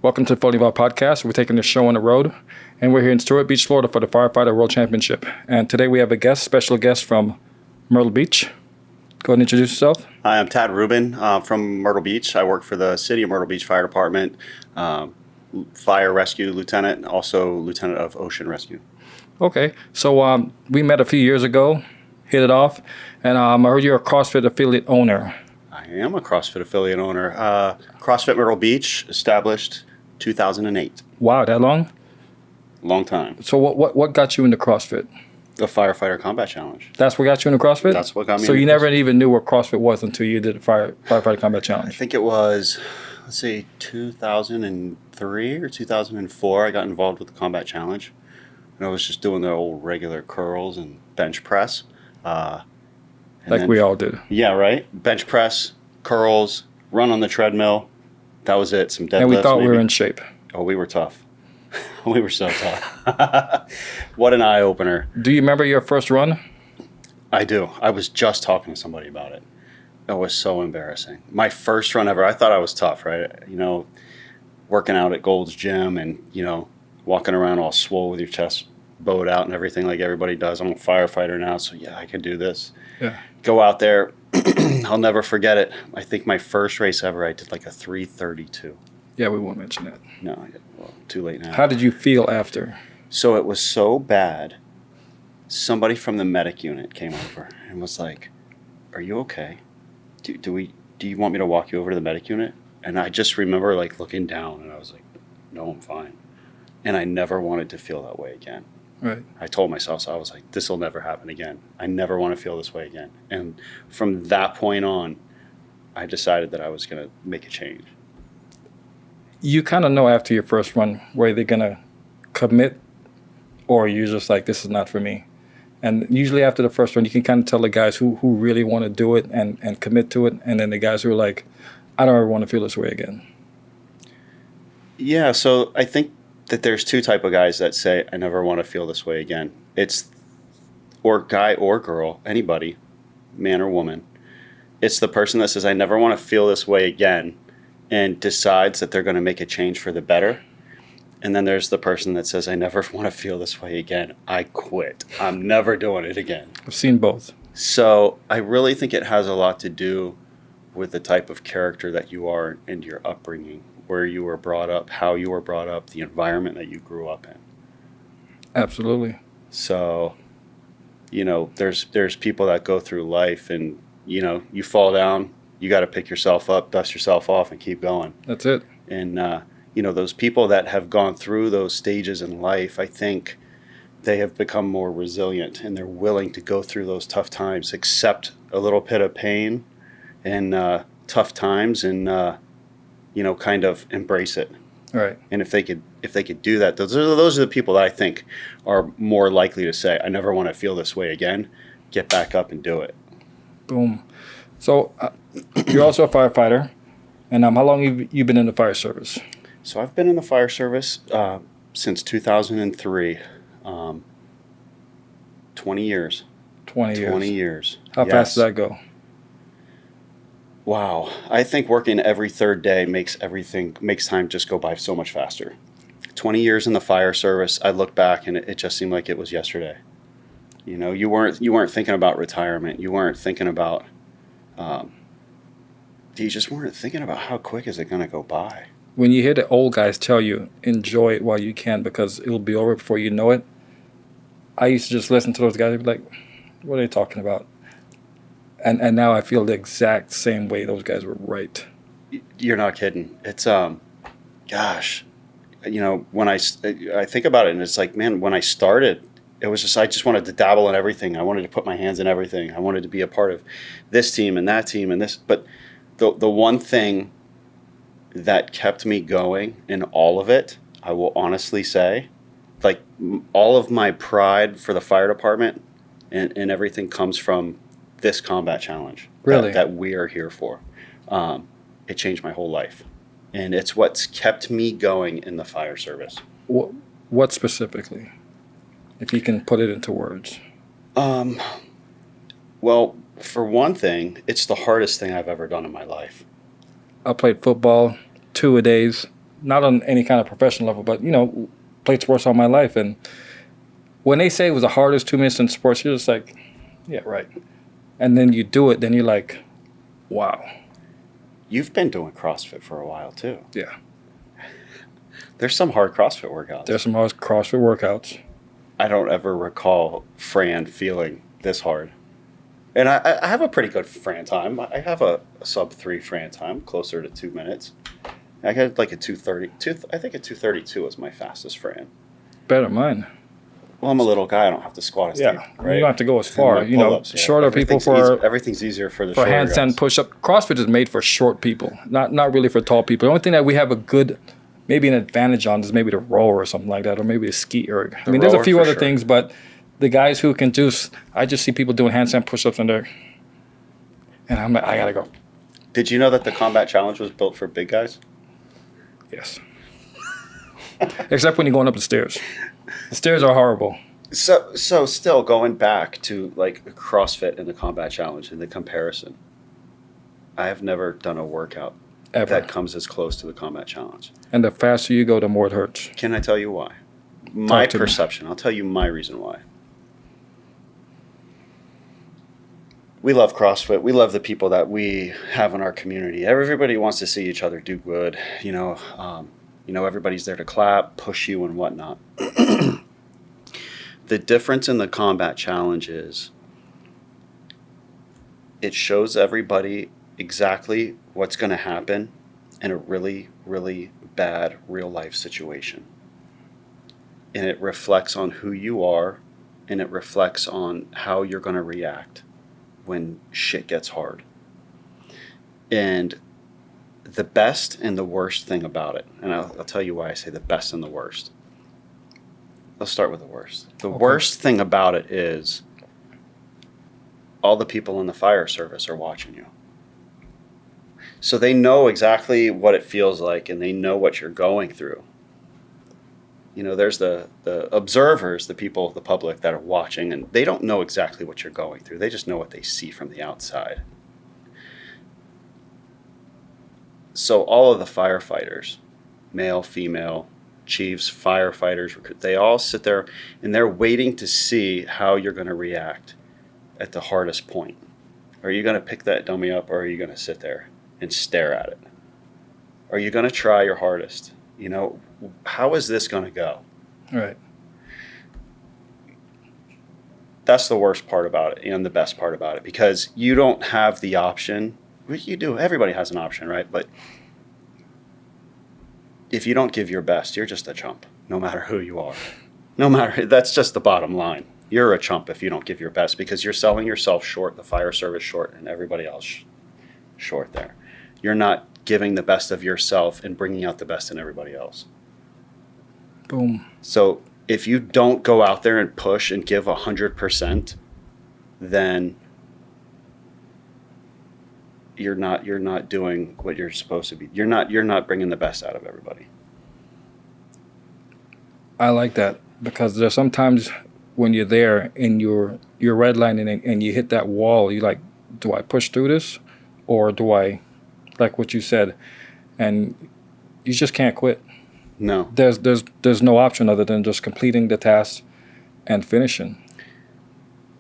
Welcome to the Fully Involved Podcast. We're taking the show on the road, and we're here in Stuart Beach, Florida for the Firefighter World Championship. And today we have a special guest from Myrtle Beach. Go ahead and introduce yourself. Hi, I'm Rubin from Myrtle Beach. I work for the City of Myrtle Beach Fire Department, Fire Rescue Lieutenant, and also Lieutenant of Ocean Rescue. Okay, so we met a few years ago, hit it off, and I heard you're a CrossFit affiliate owner. I am a CrossFit affiliate owner. CrossFit Myrtle Beach, established 2008. Wow, that long? Long time. So what got you into CrossFit? The Firefighter Combat Challenge. That's what got you into CrossFit? That's what got me So into you never CrossFit. even knew what CrossFit was until you did the Firefighter Combat I Challenge? think it was, 2003 or 2004, I got involved with the Combat Challenge. And I was just doing the old regular curls and bench press. We all did. Yeah, right. Bench press, curls, run on the treadmill. That was it. Some deadlifts. And we thought maybe. we were in shape. Oh, we were tough. We were so tough. What an eye-opener. Do you remember your first run? I do. I was just talking to somebody about it. It was so embarrassing. My first run ever. I thought I was tough, right? You know, working out at Gold's Gym and, walking around all swole with your chest bowed out and everything like everybody does. I'm a firefighter now, so yeah, I can do this. Yeah. Go out there. I'll never forget it. I think my first race ever, I did like a 3:32. Yeah, we won't mention that. No, well, too late now. How did you feel after? So it was so bad, somebody from the medic unit came over and was like, "Are you okay? Do you want me to walk you over to the medic unit?" And I just remember like looking down and I was like, "No, I'm fine." And I never wanted to feel that way again. Right. I told myself, so I was like, this will never happen again. I never want to feel this way again. And from that point on, I decided that I was going to make a change. You kind of know after your first run whether they're going to commit or you're just like, this is not for me. And usually after the first run, you can kind of tell the guys who really want to do it and commit to it. And then the guys who are like, I don't ever want to feel this way again. Yeah, so I think that there's two type of guys that say, I never want to feel this way again. It's, or guy or girl, anybody, man or woman. It's the person that says, I never want to feel this way again, and decides that they're going to make a change for the better. And then there's the person that says, I never want to feel this way again. I quit. I'm never doing it again. I've seen both. So I really think it has a lot to do with the type of character that you are and your upbringing, where you were brought up, how you were brought up, the environment that you grew up in. Absolutely. So, there's people that go through life and, you fall down, you got to pick yourself up, dust yourself off and keep going. That's it. And, those people that have gone through those stages in life, I think they have become more resilient and they're willing to go through those tough times, accept a little bit of pain and tough times and, kind of embrace it. Right. And if they could do that, those are the people that I think are more likely to say, I never want to feel this way again. Get back up and do it. Boom. So you're also a firefighter. And how long have you been in the fire service? So I've been in the fire service since 2003. 20 years. 20 years. 20 years. How fast did that go? Wow. I think working every third day makes time just go by so much faster. 20 years in the fire service, I look back and it just seemed like it was yesterday. You weren't thinking about retirement. You weren't thinking about, you just weren't thinking about how quick is it going to go by. When you hear the old guys tell you, enjoy it while you can because it'll be over before you know it, I used to just listen to those guys and be like, what are they talking about? And now I feel the exact same way. Those guys were right. You're not kidding. It's, gosh, when I think about it and it's like, man, when I started, it was just, I just wanted to dabble in everything. I wanted to put my hands in everything. I wanted to be a part of this team and that team and this. But the one thing that kept me going in all of it, I will honestly say, like all of my pride for the fire department and everything comes from this combat challenge. Really? That we are here for. It changed my whole life. And it's what's kept me going in the fire service. What specifically? If you can put it into words. Well, for one thing, it's the hardest thing I've ever done in my life. I played football 2-a-days, not on any kind of professional level, but, played sports all my life. And when they say it was the hardest 2 minutes in sports, you're just like, yeah, right. And then you do it, then you're like, wow. You've been doing CrossFit for a while too. Yeah. There's some hard CrossFit workouts. There's some hard CrossFit workouts. I don't ever recall Fran feeling this hard. And I have a pretty good Fran time. I have a sub 3 Fran time, closer to 2 minutes. I got like a 2:30. I think a 2:32 was my fastest Fran. Better than mine. Well, I'm a little guy. I don't have to squat as deep. Right? You don't have to go as far. Shorter people everything's easier for the for handstand push-up. CrossFit is made for short people, not really for tall people. The only thing that we have maybe an advantage on is maybe the rower or something like that, or maybe a ski erg. I mean, there's a few other things, but the guys who can I just see people doing handstand push-ups in there, and I'm like, I gotta go. Did you know that the Combat Challenge was built for big guys? Yes. Except when you're going up the stairs. The stairs are horrible. So still going back to like CrossFit and the Combat Challenge and the comparison, I have never done a workout that comes as close to the Combat Challenge. And the faster you go, the more it hurts. Can I tell you why? My perception. I'll tell you my reason why. We love CrossFit. We love the people that we have in our community. Everybody wants to see each other do good. Everybody's there to clap, push you, and whatnot. The difference in the Combat Challenge is it shows everybody exactly what's going to happen in a really, really bad real-life situation. And it reflects on who you are, and it reflects on how you're going to react when shit gets hard. And the best and the worst thing about it, and I'll tell you why I say the best and the worst. Let's start with the worst. The worst thing about it is all the people in the fire service are watching you. So they know exactly what it feels like, and they know what you're going through. There's the observers, the people, the public that are watching, and they don't know exactly what you're going through. They just know what they see from the outside. So all of the firefighters, male, female, chiefs, firefighters, they all sit there and they're waiting to see how you're going to react at the hardest point. Are you going to pick that dummy up, or are you going to sit there and stare at it? Are you going to try your hardest? How is this going to go? Right. That's the worst part about it and the best part about it, because you don't have the option. You do. Everybody has an option, right? But if you don't give your best, you're just a chump, no matter who you are. That's just the bottom line. You're a chump if you don't give your best, because you're selling yourself short, the fire service short, and everybody else short there. You're not giving the best of yourself and bringing out the best in everybody else. Boom. So if you don't go out there and push and give 100%, then you're not doing what you're supposed to be. You're not bringing the best out of everybody. I like that, because there's sometimes when you're there and you're redlining and you hit that wall, you're like, do I push through this, or do I, like what you said, and you just can't quit. No. There's no option other than just completing the task and finishing.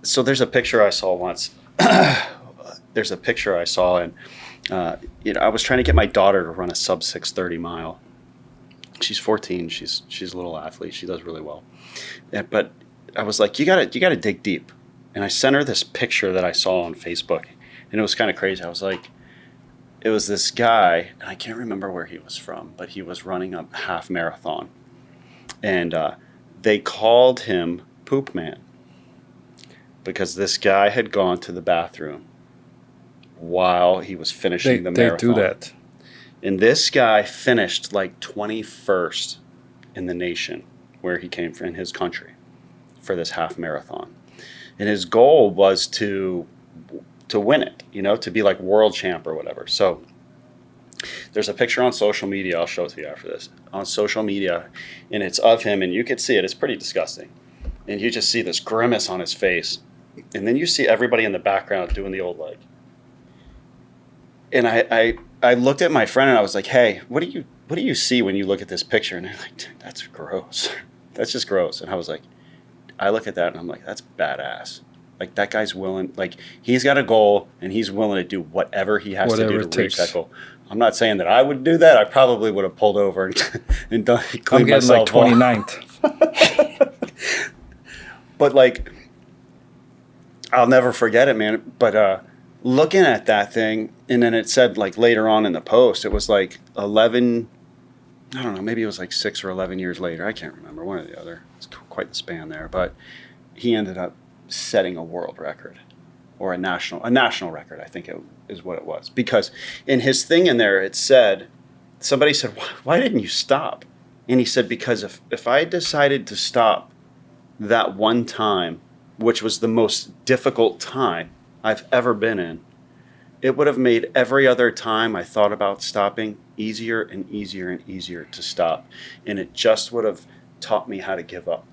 So there's a picture I saw once. There's a picture I saw, and I was trying to get my daughter to run a sub 6:30 mile. She's 14. She's a little athlete. She does really well. But I was like, you gotta dig deep. And I sent her this picture that I saw on Facebook, and it was kind of crazy. I was like, it was this guy, and I can't remember where he was from, but he was running a half marathon, and they called him Poop Man, because this guy had gone to the bathroom while he was finishing the marathon. They do that. And this guy finished like 21st in the nation where he came from, in his country, for this half marathon. And his goal was to win it, to be like world champ or whatever. So there's a picture on social media. I'll show it to you after this. On social media, and it's of him, and you can see it. It's pretty disgusting. And you just see this grimace on his face. And then you see everybody in the background doing the old leg. And I looked at my friend and I was like, hey, what are you what do you see when you look at this picture? And they're like, dude, that's gross. That's just gross. And I was like, I look at that and I'm like, that's badass. Like that guy's willing, like he's got a goal and he's willing to do whatever he has to do to reach that goal. I'm not saying that I would do that. I probably would have pulled over and done, cleaned I'm getting like myself off. 29th. But like, I'll never forget it, man. But looking at that thing, and then it said like later on in the post, it was like 11, I don't know, maybe it was like 6 or 11 years later. I can't remember, one or the other. It's quite the span there. But he ended up setting a world record, or a national record, I think it is what it was. Because in his thing in there, it said, somebody said, why didn't you stop? And he said, because if I decided to stop that one time, which was the most difficult time I've ever been in, it would have made every other time I thought about stopping easier and easier and easier to stop. And it just would have taught me how to give up.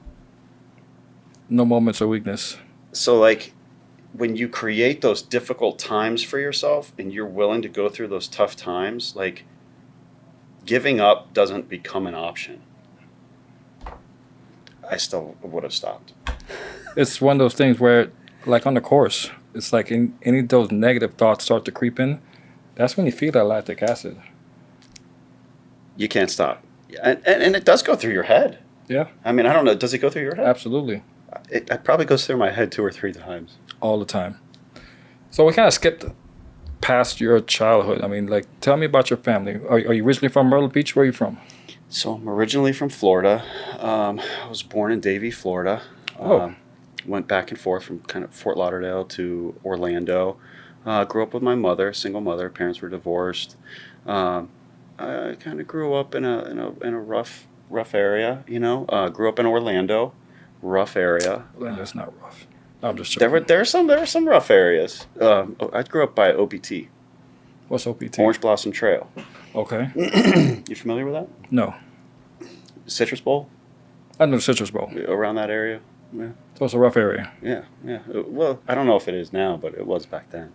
No moments of weakness. So like when you create those difficult times for yourself and you're willing to go through those tough times, like giving up doesn't become an option. I still would have stopped. It's one of those things where, like on the course, it's like any of those negative thoughts start to creep in. That's when you feel that lactic acid. You can't stop. And it does go through your head. Yeah. I mean, I don't know. Does it go through your head? Absolutely. It probably goes through my head 2 or 3 times. All the time. So we kind of skipped past your childhood. I mean, like, tell me about your family. Are you originally from Myrtle Beach? Where are you from? So I'm originally from Florida. I was born in Davie, Florida. Went back and forth from kind of Fort Lauderdale to Orlando. Grew up with my mother, single mother. Parents were divorced. I kind of grew up in a rough area. You know, grew up in Orlando, rough area. Orlando's not rough. I'm just joking. There were some rough areas. I grew up by OPT. What's OPT? Orange Blossom Trail. Okay. You familiar with that? No. Citrus Bowl? I know the Citrus Bowl. Around that area? Yeah. So it's a rough area. Yeah. Well, I don't know if it is now, but it was back then.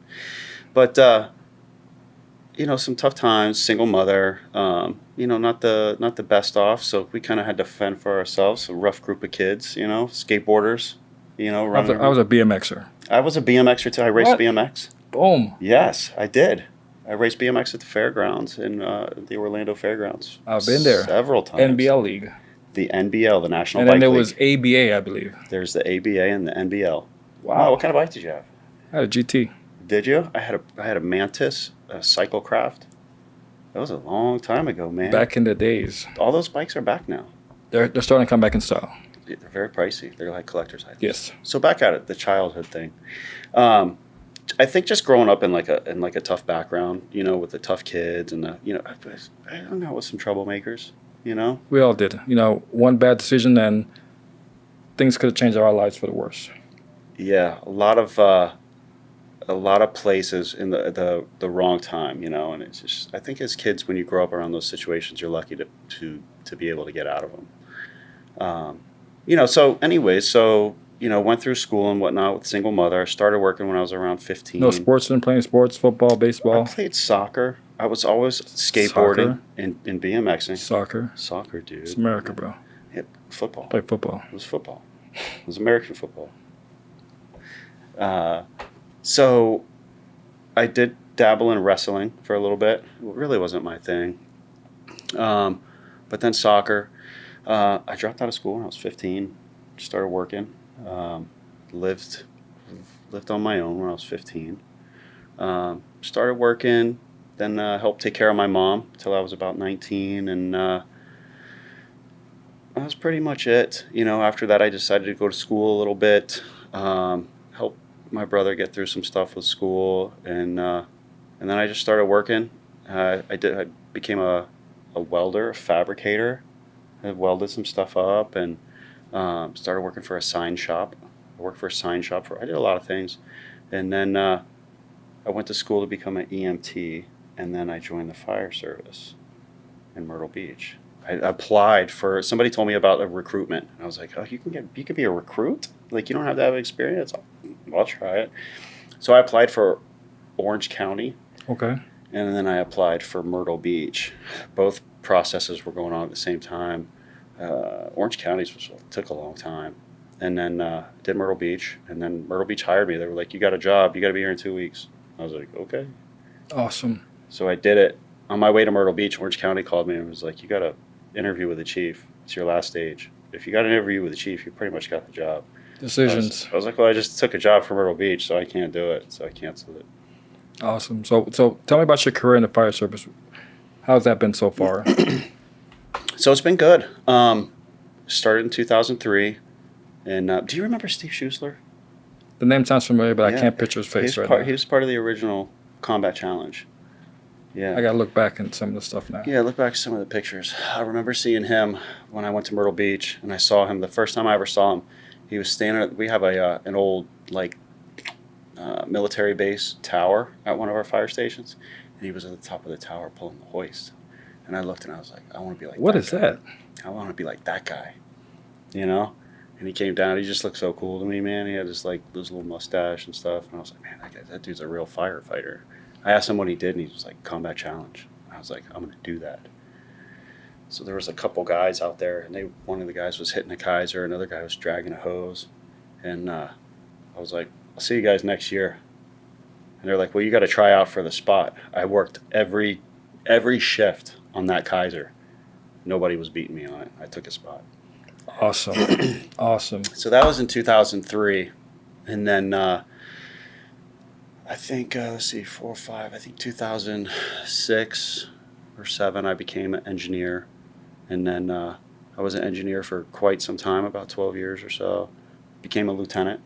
But, some tough times, single mother, not the best off. So we kind of had to fend for ourselves. A rough group of kids, skateboarders, running. I was a BMXer. I was a BMXer too. I raced What? BMX. Boom. Yes, I did. I raced BMX at the fairgrounds in the Orlando Fairgrounds. I've been there several times. NBL League. The NBL, the National And Bike then there League. was ABA, I believe. There's the ABA and the NBL. Wow. What kind of bike did you have? I had a GT. Did you? I had a Mantis, a Cyclecraft. That was a long time ago, man. Back in the days. All those bikes are back now. They're starting to come back in style. They're very pricey. They're like collector's items. Yes. So back at it, the childhood thing. I think just growing up in like a tough background, with the tough kids and I hung out with some troublemakers, We all did. One bad decision and things could have changed our lives for the worse. Yeah, a lot of places in the wrong time, and it's just, I think as kids, when you grow up around those situations, you're lucky to be able to get out of them. So anyways, went through school and whatnot with single mother. I started working when I was around 15. No sports, and playing sports, football, baseball. I played soccer. I was always skateboarding and BMXing. Soccer, dude. It's America, bro. Yeah, football. Play football. It was football. It was American football. So I did dabble in wrestling for a little bit. It really wasn't my thing. But then soccer. I dropped out of school when I was 15. Started working. Lived on my own when I was 15. Started working, then helped take care of my mom till I was about 19, and that was pretty much it. After that, I decided to go to school a little bit, help my brother get through some stuff with school, and then I just started working. I became a welder, a fabricator. I welded some stuff up and started working for a sign shop. I worked for a sign shop I did a lot of things. And then I went to school to become an EMT, and then I joined the fire service in Myrtle Beach. I applied for, somebody told me about a recruitment. And I was like, oh, you can be a recruit? Like, you don't have to have experience? I'll try it. So I applied for Orange County. Okay. And then I applied for Myrtle Beach. Both processes were going on at the same time. Orange County's took a long time. And then did Myrtle Beach. And then Myrtle Beach hired me. They were like, you got a job. You got to be here in 2 weeks. I was like, okay. Awesome. So I did it. On my way to Myrtle Beach, Orange County called me and was like, you got to interview with the chief. It's your last stage. If you got an interview with the chief, you pretty much got the job. Decisions. I was like, well, I just took a job for Myrtle Beach, so I can't do it. So I canceled it. Awesome. So tell me about your career in the fire service. How's that been so far? So it's been good. Started in 2003. And do you remember Steve Schuessler? The name sounds familiar, but Yeah. I can't picture his face right now. He was part of the original Combat Challenge. Yeah. I got to look back at some of the stuff now. Yeah, look back at some of the pictures. I remember seeing him when I went to Myrtle Beach, and I saw him the first time I ever saw him. He was standing. We have an old military base tower at one of our fire stations, and he was at the top of the tower pulling the hoist. And I looked and I was like, I want to be like. What is guy. that? I want to be like that guy, you know. And he came down. He just looked so cool to me, man. He had this little mustache and stuff, and I was like, man, that dude's a real firefighter. I asked him what he did, and he was like, Combat Challenge. I was like, I'm going to do that. So there was a couple guys out there, and one of the guys was hitting a Kaiser, another guy was dragging a hose. And I was like, I'll see you guys next year. And they're like, well, you got to try out for the spot. I worked every shift on that Kaiser. Nobody was beating me on it. I took a spot. Awesome. Awesome. So that was in 2003. And then I think, 4 or 5, I think 2006 or 7, I became an engineer. And then I was an engineer for quite some time, about 12 years or so. Became a lieutenant.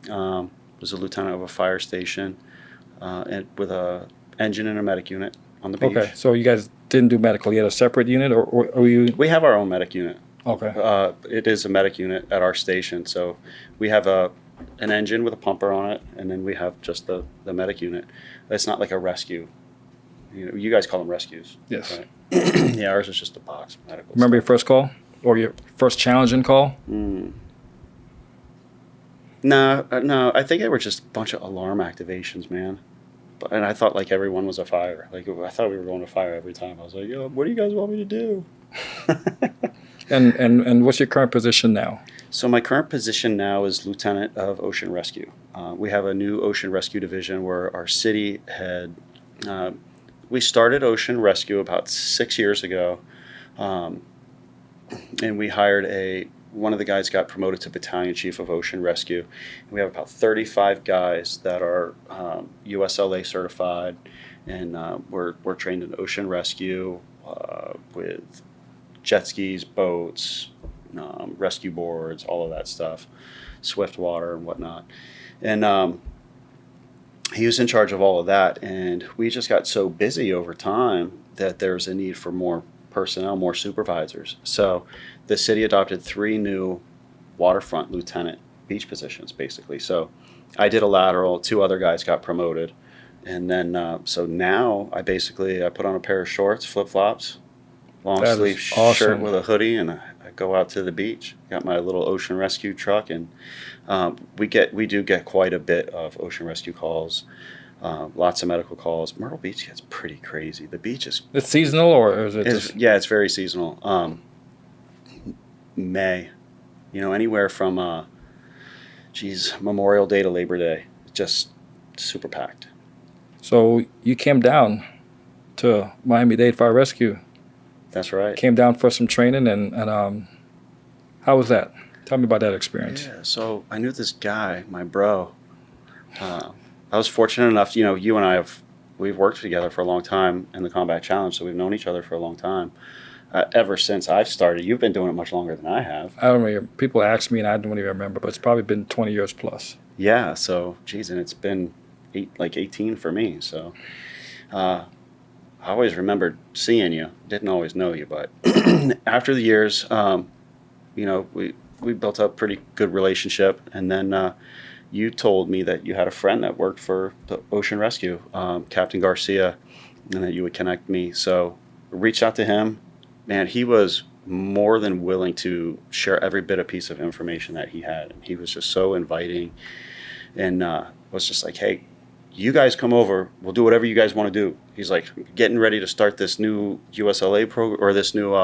Was a lieutenant of a fire station and with a engine and a medic unit on the beach. Okay, so you guys didn't do medical. You had a separate unit, or were you? We have our own medic unit. Okay. It is a medic unit at our station. So we have an engine with a pumper on it, and then we have just the medic unit. It's not like a rescue. You guys call them rescues. Yes. Right? Yeah, ours is just a box medical. Remember your first call or your first challenging call? No. I think they were just a bunch of alarm activations, man. And I thought like everyone was a fire. Like I thought we were going to fire every time. I was like, yo, what do you guys want me to do? And what's your current position now? So my current position now is Lieutenant of Ocean Rescue. We have a new Ocean Rescue division where our city had. We started Ocean Rescue about 6 years ago, and we hired one of the guys got promoted to Battalion Chief of Ocean Rescue. We have about 35 guys that are USLA certified, and we're trained in ocean rescue with jet skis, boats, rescue boards, all of that stuff, swift water and whatnot. And he was in charge of all of that, and we just got so busy over time that there's a need for more personnel, more supervisors. So the city adopted 3 new waterfront lieutenant beach positions, basically. So I did a lateral, 2 other guys got promoted. And then, so now I put on a pair of shorts, flip-flops, long sleeve shirt with a hoodie, and I go out to the beach. Got my little ocean rescue truck, and we do get quite a bit of ocean rescue calls. Lots of medical calls. Myrtle Beach gets pretty crazy. The beach is... It's seasonal, or is it just... Yeah, it's very seasonal. May. Anywhere from, Memorial Day to Labor Day. Just super packed. So you came down to Miami-Dade Fire Rescue. That's right. Came down for some training, and how was that? Tell me about that experience. Yeah, so I knew this guy, my bro. I was fortunate enough, you and I we've worked together for a long time in the Combat Challenge, so we've known each other for a long time. Ever since I've started, you've been doing it much longer than I have. I don't remember. People ask me, and I don't even remember, but it's probably been 20 years plus. Yeah, so, geez, and it's been 18 for me, so... I always remembered seeing you. Didn't always know you, but after the years, we built up a pretty good relationship. And then you told me that you had a friend that worked for the Ocean Rescue, Captain Garcia, and that you would connect me. So I reached out to him. Man, he was more than willing to share every bit of piece of information that he had. And he was just so inviting, and was just like, hey, you guys come over. We'll do whatever you guys want to do. He's like, getting ready to start this new USLA program, or this new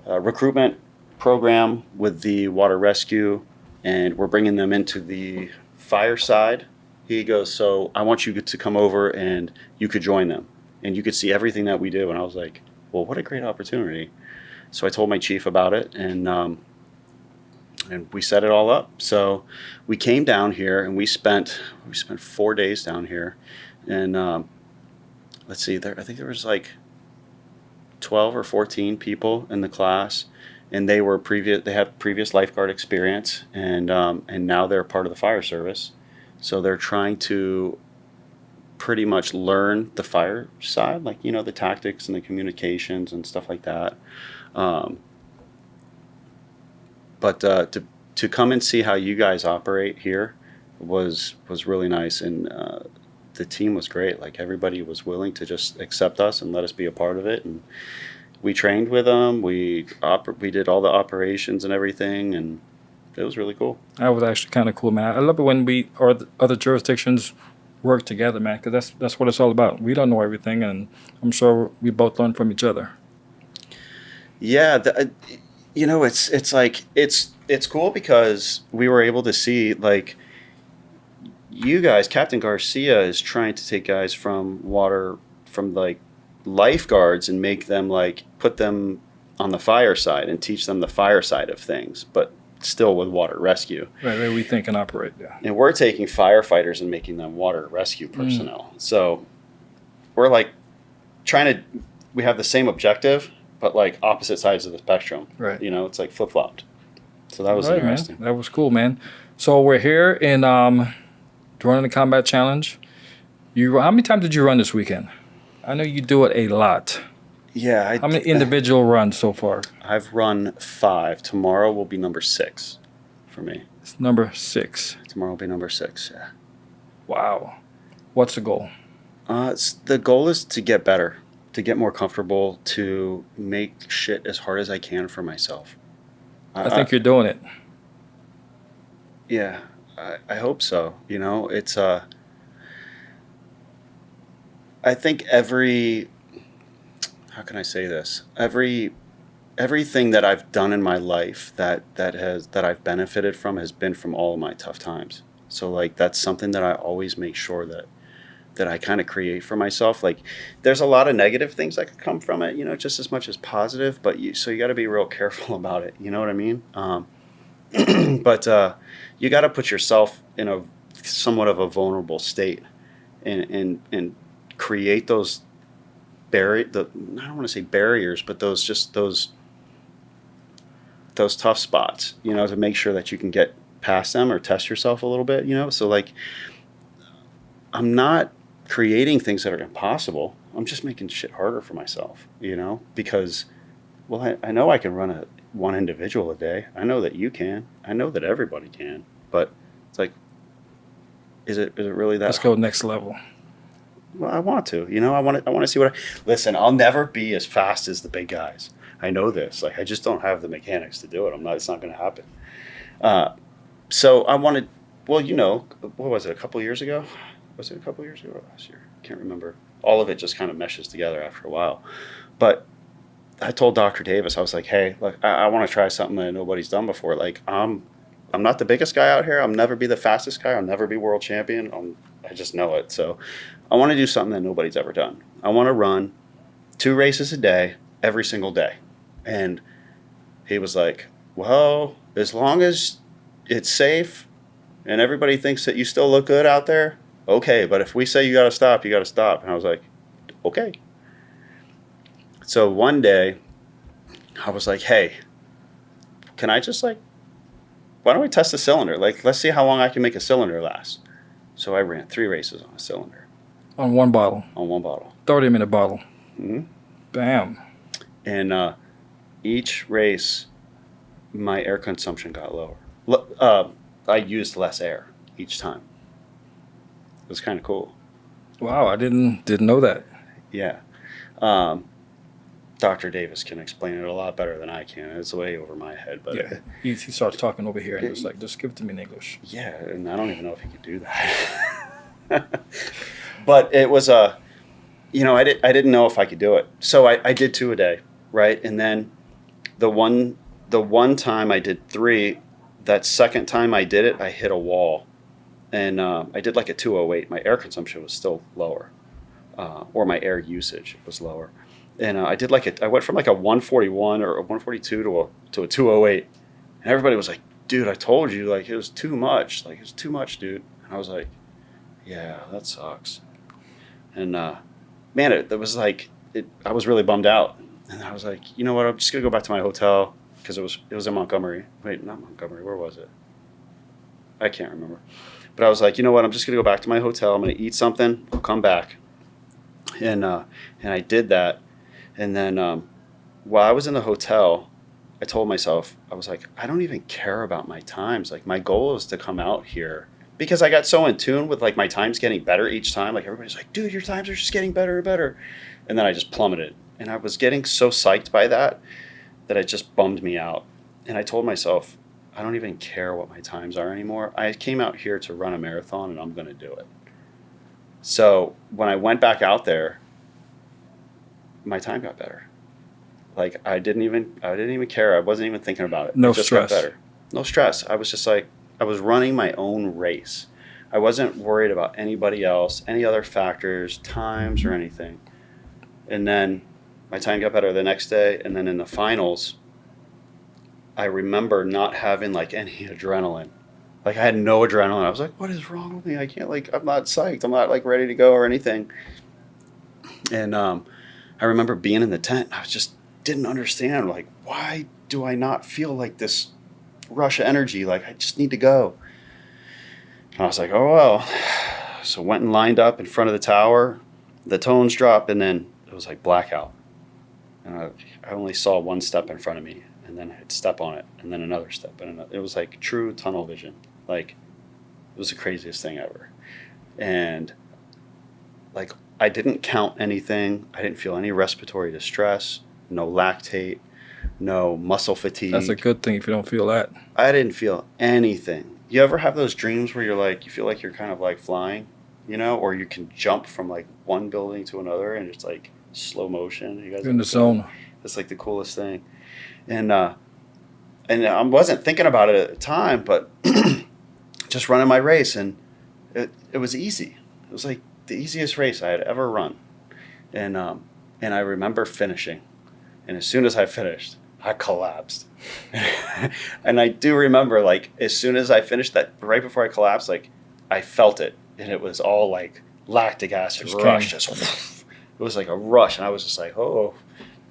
recruitment program with the water rescue, and we're bringing them into the fire side. He goes, so I want you to come over and you could join them and you could see everything that we do. And I was like, well, what a great opportunity. So I told my chief about it, and we set it all up. So we came down here and we spent 4 days down here, and let's see, I think there was like 12 or 14 people in the class, and they had previous lifeguard experience, and now they're part of the fire service. So they're trying to pretty much learn the fire side, like, the tactics and the communications and stuff like that. But to come and see how you guys operate here was really nice, and the team was great. Like, everybody was willing to just accept us and let us be a part of it, and we trained with them. We did all the operations and everything, and it was really cool. That was actually kind of cool, man. I love it when we or the other jurisdictions work together, man, because that's what it's all about. We don't know everything, and I'm sure we both learn from each other. Yeah, it's like it's cool because we were able to see, like, you guys, Captain Garcia is trying to take guys from like lifeguards and make them, like, put them on the fire side and teach them the fire side of things, but still with water rescue. Right, we think and operate, yeah. And we're taking firefighters and making them water rescue personnel. So we're like we have the same objective, but like opposite sides of the spectrum. Right. It's like flip-flopped. So that was interesting. Man. That was cool, man. So we're here in running the combat challenge. How many times did you run this weekend? I know you do it a lot. Yeah. How many individual runs so far? I've run 5. Tomorrow will be number 6 for me. It's number 6. Tomorrow will be number 6, yeah. Wow. What's the goal? The goal is to get better, to get more comfortable, to make shit as hard as I can for myself. I think you're doing it. Yeah, I hope so. It's I think how can I say this? Everything that I've done in my life that I've benefited from has been from all of my tough times. So, like, that's something that I always make sure that I kind of create for myself. Like, there's a lot of negative things that could come from it, just as much as positive, but you got to be real careful about it. You know what I mean? But you got to put yourself in a somewhat of a vulnerable state and create those I don't want to say barriers, but those tough spots, to make sure that you can get past them or test yourself a little bit, So, like, I'm not creating things that are impossible. I'm just making shit harder for myself, because, well, I know I can run one individual a day. I know that you can. I know that everybody can. But it's like, is it really that? Let's go next level. Well, I want to. I want to see listen, I'll never be as fast as the big guys. I know this. Like, I just don't have the mechanics to do it. It's not going to happen. So I wanted, well, what was it, a couple years ago? Was it a couple years ago or last year? I can't remember. All of it just kind of meshes together after a while. But I told Dr. Davis, I was like, hey, look, I want to try something that nobody's done before. Like, I'm not the biggest guy out here. I'll never be the fastest guy. I'll never be world champion. I just know it. So I want to do something that nobody's ever done. I want to run 2 races a day, every single day. And he was like, well, as long as it's safe and everybody thinks that you still look good out there, okay. But if we say you got to stop, you got to stop. And I was like, okay. So one day I was like, hey, can I just, like, why don't we test the cylinder? Like, let's see how long I can make a cylinder last. So I ran 3 races on a cylinder. On one bottle? On one bottle. 30-minute bottle. Mm-hmm. Bam. And each race, my air consumption got lower. I used less air each time. It was kind of cool. Wow, I didn't know that. Yeah. Dr. Davis can explain it a lot better than I can. It's way over my head. But yeah, he starts talking over here and it's like, just give it to me in English. Yeah, and I don't even know if he could do that. But it was I didn't know if I could do it. So I did 2 a day, right? And then the one time I did 3, that second time I did it, I hit a wall. And I did like a 208. My air consumption was still lower, or my air usage was lower. And I went from like a 141 or a 142 to a 208. And everybody was like, dude, I told you, like, it was too much. Like, it's too much, dude. And I was like, yeah, that sucks. And man, it was like, I was really bummed out. And I was like, you know what? I'm just going to go back to my hotel because it was in Montgomery. Wait, not Montgomery. Where was it? I can't remember. But I was like, you know what? I'm just going to go back to my hotel. I'm going to eat something. I'll come back. And I did that. And then while I was in the hotel, I told myself, I was like, I don't even care about my times. Like, my goal is to come out here because I got so in tune with like my times getting better each time. Like, everybody's like, dude, your times are just getting better and better. And then I just plummeted. And I was getting so psyched by that it just bummed me out. And I told myself, I don't even care what my times are anymore. I came out here to run a marathon and I'm going to do it. So when I went back out there, my time got better. Like, I didn't even care. I wasn't even thinking about it. No it just stress. got better. No stress. I was just like, I was running my own race. I wasn't worried about anybody else, any other factors, times, or anything. And then my time got better the next day. And then in the finals, I remember not having like any adrenaline. Like, I had no adrenaline. I was like, what is wrong with me? I can't, like, I'm not psyched. I'm not like ready to go or anything. And I remember being in the tent. I just didn't understand, like, why do I not feel like this rush of energy? Like, I just need to go. And I was like, oh, well. So went and lined up in front of the tower. The tones dropped, and then it was like blackout. And I only saw one step in front of me, and then I'd step on it, and then another step. And it was like true tunnel vision. Like, it was the craziest thing ever. And like, I didn't count anything. I didn't feel any respiratory distress, no lactate, no muscle fatigue. That's a good thing if you don't feel that. I didn't feel anything. You ever have those dreams where you feel like you're kind of like flying, or you can jump from like one building to another and it's like slow motion. You guys You're in the zone. It's like the coolest thing. And I wasn't thinking about it at the time, but just running my race, and it was easy. It was like the easiest race I had ever run. And I remember finishing. And as soon as I finished, I collapsed. And I do remember, like, as soon as I finished that, right before I collapsed, like, I felt it. And it was all like lactic acid rush. It was like a rush. And I was just like, oh,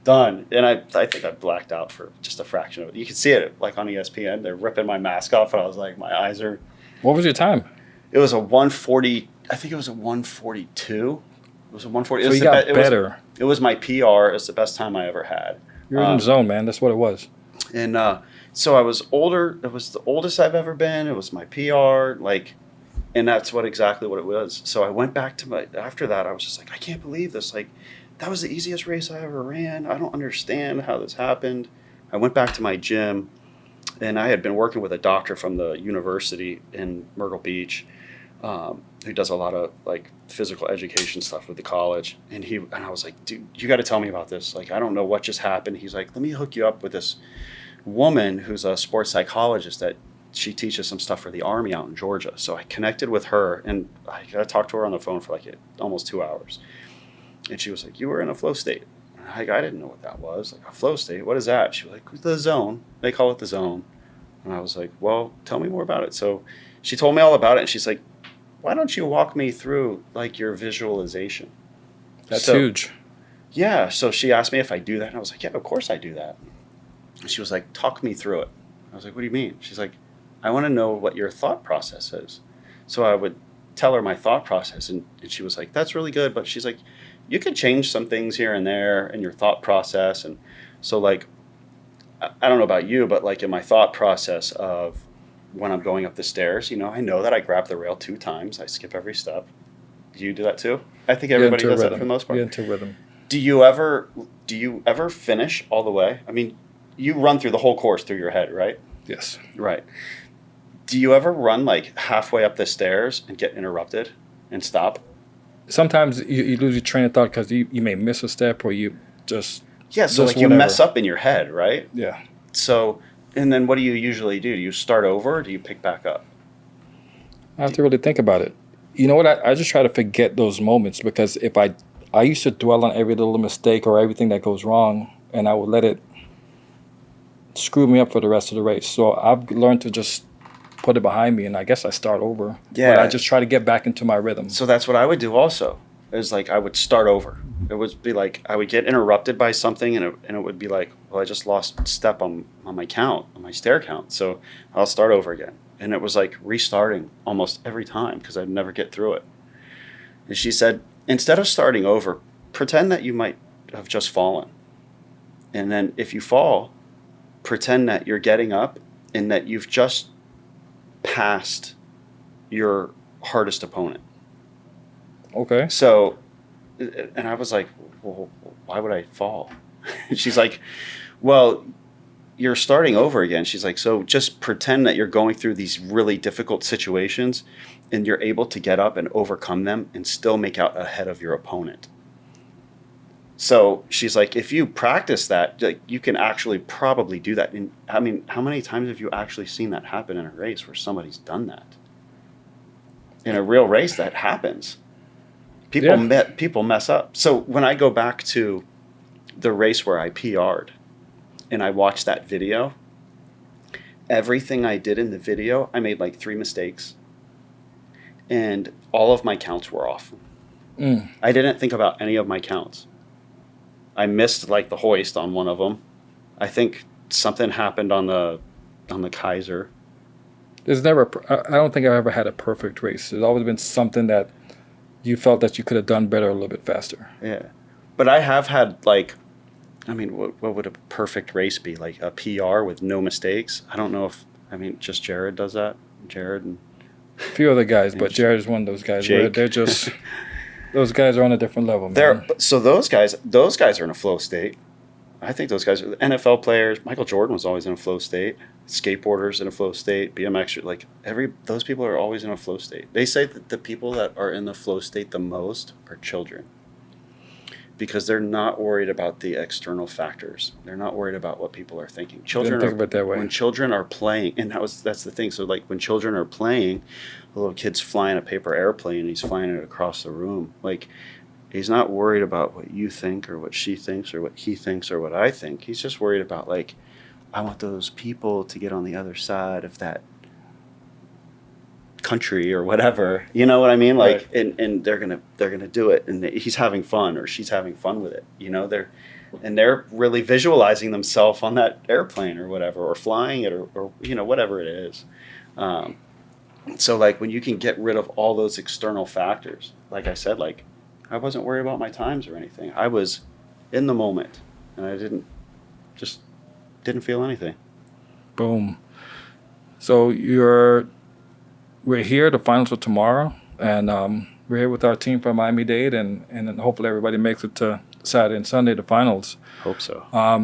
done. And I think I blacked out for just a fraction of it. You can see it like on ESPN. They're ripping my mask off. And I was like, my eyes are. What was your time? It was a 140. I think it was a 142. It was a 140. So you got better. It was my PR. It's the best time I ever had. You're in the zone, man. That's what it was. And so I was older. It was the oldest I've ever been. It was my PR. Like, and that's exactly what it was. So I went back to after that, I was just like, I can't believe this. Like, that was the easiest race I ever ran. I don't understand how this happened. I went back to my gym, and I had been working with a doctor from the university in Myrtle Beach, who does a lot of like physical education stuff with the college. And I was like, dude, you got to tell me about this. Like, I don't know what just happened. He's like, let me hook you up with this woman who's a sports psychologist that she teaches some stuff for the Army out in Georgia. So I connected with her, and I got to talk to her on the phone for like almost 2 hours. And she was like, you were in a flow state. I didn't know what that was. Like, a flow state? What is that? She was like, the zone. They call it the zone. And I was like, well, tell me more about it. So she told me all about it, and she's like, why don't you walk me through like your visualization? That's huge. Yeah. So she asked me if I do that, and I was like, yeah, of course I do that. And she was like, talk me through it. I was like, what do you mean? She's like, I want to know what your thought process is. So I would tell her my thought process, and she was like, that's really good. But she's like, you could change some things here and there in your thought process. And so, like, I don't know about you, but like in my thought process of when I'm going up the stairs, I know that I grab the rail 2 times. I skip every step. Do you do that too? I think everybody does that for the most part. Get into rhythm. Do you ever finish all the way? I mean, you run through the whole course through your head, right? Yes. Right. Do you ever run like halfway up the stairs and get interrupted? and stop. Sometimes you lose your train of thought because you may miss a step or you just Yeah, so just like you whatever. mess up in your head, right? Yeah. So, and then what do you usually do? Do you start over or do you pick back up? I have to really think about it. You know what? I just try to forget those moments because if I used to dwell on every little mistake or everything that goes wrong, and I would let it screw me up for the rest of the race. So I've learned to just put it behind me, and I guess I start over. Yeah. But I just try to get back into my rhythm. So that's what I would do also. Is like I would start over. It would be like I would get interrupted by something, and it would be like, well, I just lost step on my count, on my stair count. So I'll start over again. And it was like restarting almost every time because I'd never get through it. And she said, instead of starting over, pretend that you might have just fallen. And then if you fall, pretend that you're getting up and that you've just passed your hardest opponent. Okay. So, and I was like, well, why would I fall? She's like, well, you're starting over again. She's like, so just pretend that you're going through these really difficult situations and you're able to get up and overcome them and still make out ahead of your opponent. So she's like, if you practice that, like, you can actually probably do that. And I mean, how many times have you actually seen that happen in a race where somebody's done that? In a real race, that happens. People mess up. So when I go back to the race where I PR'd and I watched that video, everything I did in the video, I made like 3 mistakes. And all of my counts were off. I didn't think about any of my counts. I missed like the hoist on one of them. I think something happened on the Kaiser. There's never. I don't think I've ever had a perfect race. There's always been something that you felt that you could have done better a little bit faster. Yeah, but I have had like, I mean, what would a perfect race be? Like a PR with no mistakes? I don't know if, I mean, just Jared does that. Jared and a few other guys, but Jared is one of those guys where they're just. Those guys are on a different level, man. So those guys are in a flow state. I think those guys are NFL players. Michael Jordan was always in a flow state. Skateboarders in a flow state. BMX, like those people are always in a flow state. They say that the people that are in the flow state the most are children, because they're not worried about the external factors. They're not worried about what people are thinking. Children think of it that way. When children are playing, and that's the thing. So like when children are playing, a little kid's flying a paper airplane and he's flying it across the room. Like, he's not worried about what you think or what she thinks or what he thinks or what I think. He's just worried about, like, I want those people to get on the other side of that country or whatever. You know what I mean? Like, right. and they're gonna do it, and he's having fun or she's having fun with it. You know, they're really visualizing themselves on that airplane or whatever, or flying it, or you know, whatever it is. So like when you can get rid of all those external factors, like I said, like I wasn't worried about my times or anything. I was in the moment, and I didn't feel anything. Boom. So we're here. The finals are tomorrow, and we're here with our team from Miami-Dade, and then hopefully everybody makes it to Saturday and Sunday, the finals. Hope so. I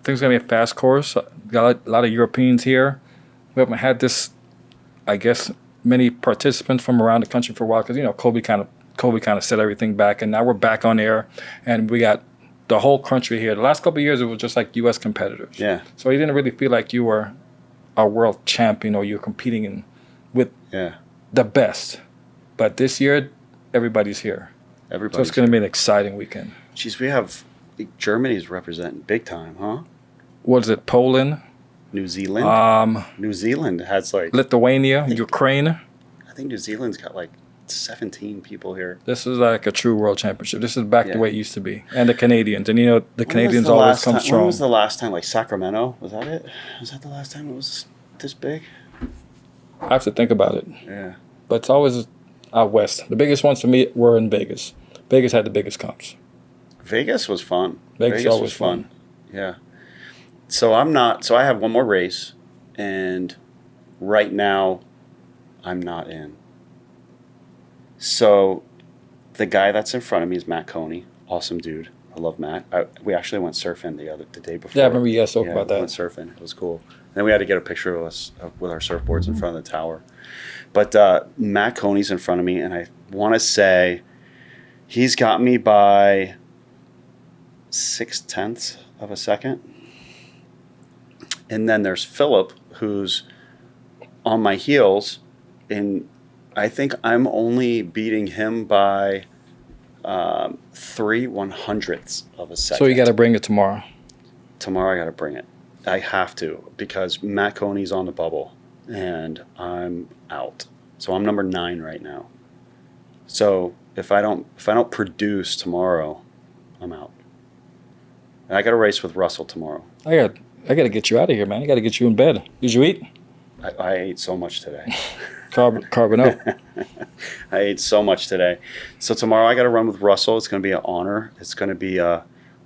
think it's gonna be a fast course. Got a lot of Europeans here. We haven't had this, I guess, many participants from around the country for a while because, you know, COVID kind of set everything back, and now we're back on air, and we got the whole country here. The last couple of years, it was just like U.S. competitors. Yeah. So you didn't really feel like you were a world champion or you're competing with the best. But this year, everybody's here. So it's going to be an exciting weekend. Geez, we have Germany's representing big time, huh? What is it? Poland? New Zealand? New Zealand has like... Lithuania, Ukraine. I think New Zealand's got like 17 people here. This is like a true world championship. This is back the way it used to be. And the Canadians. And, you know, the Canadians always come strong. When was the last time, like Sacramento? Was that it? Was that the last time it was this big? I have to think about it. Yeah. But it's always out west. The biggest ones for me were in Vegas. Vegas had the biggest comps. Vegas was fun. Vegas was fun. Yeah. So I have one more race, and right now I'm not in. So the guy that's in front of me is Matt Coney. Awesome dude. I love Matt. We actually went surfing the day before. Yeah, I remember you guys talking about that. We went surfing. It was cool. And then we had to get a picture of us with our surfboards in front of the tower. But Matt Coney's in front of me, and want to say he's got me by 0.6 of a second. And then there's Philip, who's on my heels, and I think I'm only beating him by 3/100ths of a second. So you got to bring it tomorrow. Tomorrow I got to bring it. I have to, because Matt Coney's on the bubble and I'm out. So I'm number 9 right now. So if I don't produce tomorrow, I'm out. And I got to race with Russell tomorrow. I got to get you out of here, man. I got to get you in bed. Did you eat? I ate so much today. Carbon up. I ate so much today. So tomorrow I got to run with Russell. It's going to be an honor. It's going to be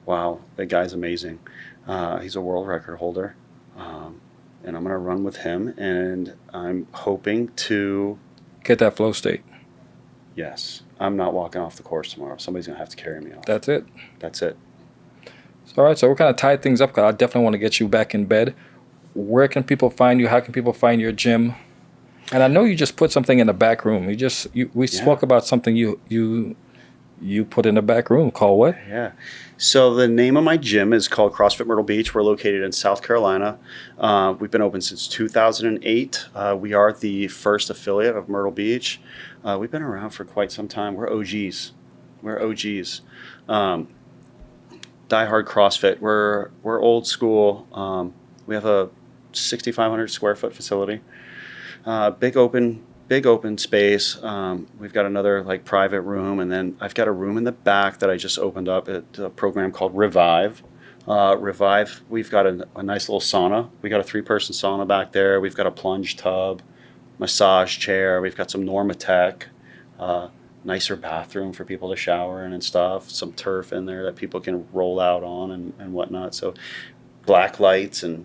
wow, the guy's amazing. He's a world record holder. And I'm going to run with him. And I'm hoping to Get that flow state. Yes. I'm not walking off the course tomorrow. Somebody's going to have to carry me off. That's it. That's it. All right, so we're kind of tied things up, because I definitely want to get you back in bed. Where can people find you? How can people find your gym? And I know you just put something in the back room. We spoke about something you put in the back room called what? Yeah. So the name of my gym is called CrossFit Myrtle Beach. We're located in South Carolina. We've been open since 2008. We are the first affiliate of Myrtle Beach. We've been around for quite some time. We're OGs. Diehard CrossFit. We're old school. We have a 6,500 square foot facility. Big open space. We've got another like private room, and then I've got a room in the back that I just opened up at a program called Revive. Revive, we've got a nice little sauna. We got a 3-person sauna back there. We've got a plunge tub, massage chair. We've got some Normatec, nicer bathroom for people to shower in and stuff. Some turf in there that people can roll out on and whatnot. So black lights and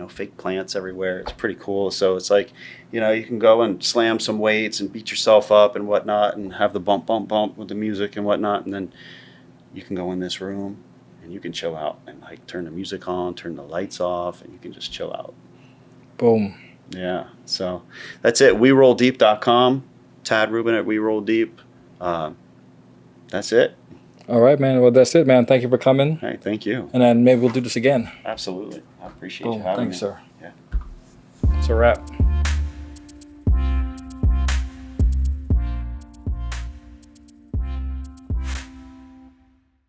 fake plants everywhere. It's pretty cool. So it's like, you can go and slam some weights and beat yourself up and whatnot and have the bump with the music and whatnot. And then you can go in this room and you can chill out and like turn the music on, turn the lights off, and you can just chill out. Boom. Yeah. So that's it. WeRollDeep.com. Tad Rubin at We Roll Deep. That's it. All right, man. Well, that's it, man. Thank you for coming. Hey, thank you. And then maybe we'll do this again. Absolutely. I appreciate Boom. you having Thanks, me. sir. Yeah. It's a wrap.